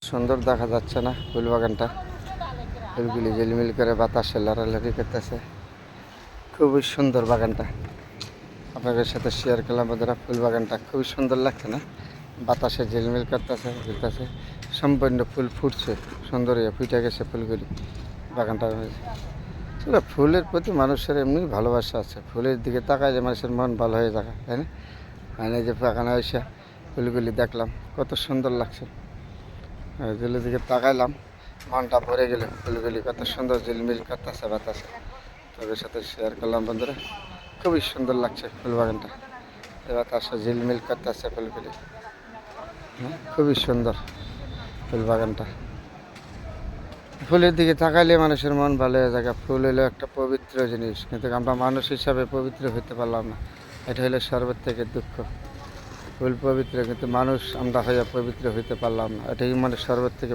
সুন্দর দেখা যাচ্ছে না ফুল বাগানটা? ফুলগুলি ঝিলমিল করে বাতাসে লড়ালড়ি করতেছে। খুবই সুন্দর বাগানটা, আপনাদের সাথে শেয়ার করলাম বন্ধুরা। ফুল বাগানটা খুবই সুন্দর লাগছে না? বাতাসে ঝিলমিল করতেছে, ঘুরতেছে, সম্পূর্ণ ফুল ফুটছে, সুন্দর ফুটে গেছে ফুলগুলি বাগানটা। আসলে ফুলের প্রতি মানুষের এমনি ভালোবাসা আছে। ফুলের দিকে তাকাইলে মানুষের মন ভালো হয়ে যায়, তাই না? মানে যে বাগানে এসে ফুলগুলি দেখলাম, কত সুন্দর লাগছে। এগুলির দিকে তাকাইলাম, মনটা ভরে গেল। ফুলগুলি কত সুন্দর ঝিলমিল করতেছে বাতাসে। তাদের সাথে শেয়ার করলাম বন্ধুরা। খুবই সুন্দর লাগছে ফুল বাগানটা, বাতাসে ঝিলমিল করতেছে ফুলগুলি। খুবই সুন্দর ফুল বাগানটা। ফুলের দিকে তাকাইলে মানুষের মন ভালো হয়ে যায়। ফুল হলো একটা পবিত্র জিনিস, কিন্তু আমরা মানুষ হিসাবে পবিত্র হতে পারলাম না। এটা হলো সর্বের থেকে দুঃখ। ফুল পবিত্র, কিন্তু মানুষ আমরা হয়ে পবিত্র হইতে পারলাম না। এটাই মানে সর্বের থেকে